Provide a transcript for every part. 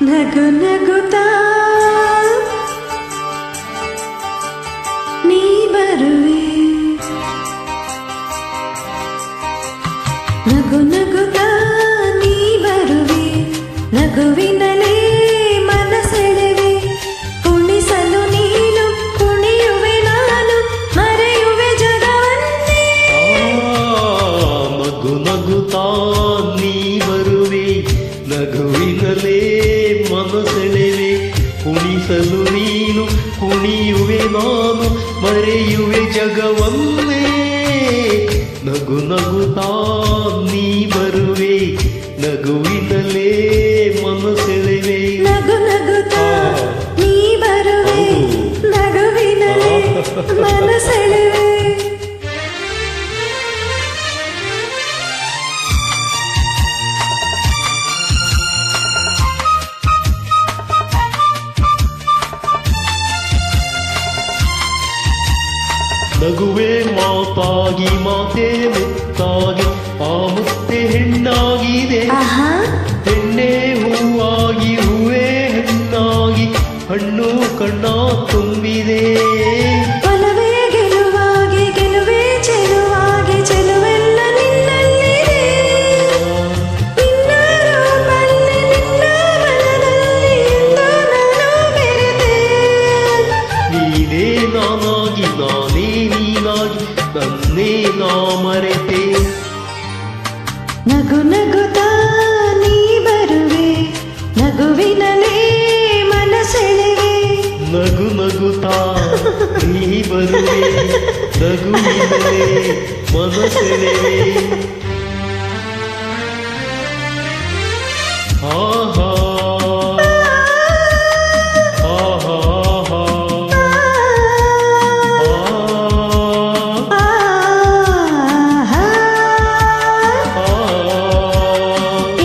ನಗು ನಗುತ್ತಾ ನೀ ಬರುವೆ, ನಗು ನಗುತ್ತಾ ನೀ ಬರುವೆ, ನಗುವಿನಲೇ ಮನಸೆಳೆವೆ, ಕುಣಿಸಲು ನೀನು ಕುಣಿಯುವೆ ನಾನು, ಮರೆಯುವೆ ಜಗವನ್ನೇ. ನಗು ನಗುತ್ತಾ ನೀ ಬರುವೆ, ನಗುವಿನಲೇ ಮನಸೆಳೆವೆ, ಕುಣಿಸಲು ನೀನು ಕುಣಿಯುವೆ ನಾನು, ಮರೆಯುವೆ ಜಗವನ್ನೇ. ನಗು ನಗುತ್ತಾ ನೀ ಬರುವೆ, ನಗುವಿನಲೇ ಮನಸೆಳೆವೆ, ನಗು ನಗುತ್ತಾ ನೀ ಬರುವೆ, ನಗುವಿನಲೇ ಮನಸೆಳೆವೆ. ನಗುವೆ ಮಾತಾಗಿ ಮಾತೆ ಮುತ್ತಾಗಿ, ಆ ಮುತ್ತೆ ಹೆಣ್ಣಾಗಿದೆ, ಹೆಣ್ಣೆ ಹೂವಾಗಿ ಹೂವೇ ಹೆಣ್ಣಾಗಿ, ಹಣ್ಣು ಕಣ್ಣ ತುಂಬಿದೆ. ಒಲವೇ ಗೆಲುವಾಗಿ ಗೆಲುವೇ ಚೆಲುವಾಗಿ, ಚೆಲುವೆಲ್ಲ ನಿನ್ನಲ್ಲಿದೆ, ನಿನ್ನ ರೂಪಲ್ಲಿ ನಿನ್ನ ಮನದಲ್ಲಿ ಎಂದು ನಾನು ಬೆರೆತೆ. ನೀನೇ ನಾನಾಗಿ ನಾನೇ ನೀನಾಗಿ, ನನ್ನೇ ನಾ ಮರೆತೆ. ನಗು ನಗುತ್ತಾ ನೀ ಬರುವೆ, ನಗುವಿನಲೇ ಮನಸೆಳೆವೆ, ನಗು ನಗುತ್ತಾ ನೀ ಬರುವೆ, ನಗುವಿನಲೇ ಮನಸೆಳೆವೆ. ಆಹಾ ಆಹಾ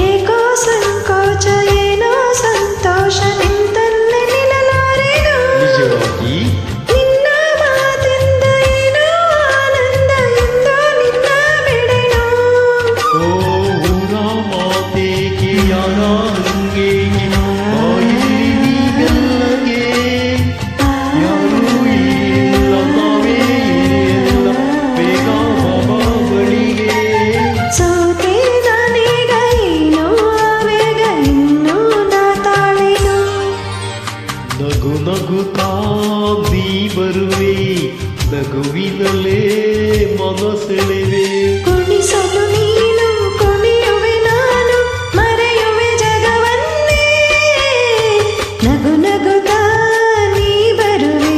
ಏಕೋ ಸಂಕೋಚ ಏನೋ ಸಂತೋಷ ನಿಂತಲ್ಲೇ ನಿಲ್ಲಲಾರೆನು, ನಿಜವಾಗಿ ನಿನ್ನ ಮಾತಿಂದ ಏನೋ ಆನಂದ ಎಂದೋ ನಿನ್ನ ಬಿಡೆನು. ಓ ಊರ ಮಾತೇಕೆ ಯಾರ ಹಂಗೇಗೆ, ಬಾಯಲ್ಲಿ ನೀಗಲ್ಲಗೆ ಯಾರೂ ಇಲ್ಲ, ನಾವೇ ಇಲ್ಲ, ಬೇಗ ಬಾಬಾ ಬಳಿಗೆ. ಸೋತೆ ನಾನೀಗ ಏನೋ ಆವೇಗ ಇನ್ನೂ ನಾ ತಾಳೆನು. ನಗು ನಗುತ್ತಾ ನೀ ಬರುವೆ, ನಗುವಿನಲೇ ಮನಸೆಳೆವೆ, ಕುಣಿಸಲು ನೀನು ಕುಣಿಯುವೆ ನಾನು, ಮರೆಯುವೆ ಜಗವನ್ನೇ. ನಗು ನಗುತ್ತಾ ನೀ ಬರುವೆ,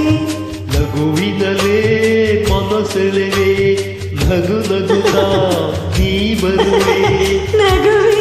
ನಗುವಿನಲೇ ಮನಸೆಳೆವೆ, ನಗು ನಗುತ್ತಾ ನೀ ಬರುವೆ. ನಗುವೆ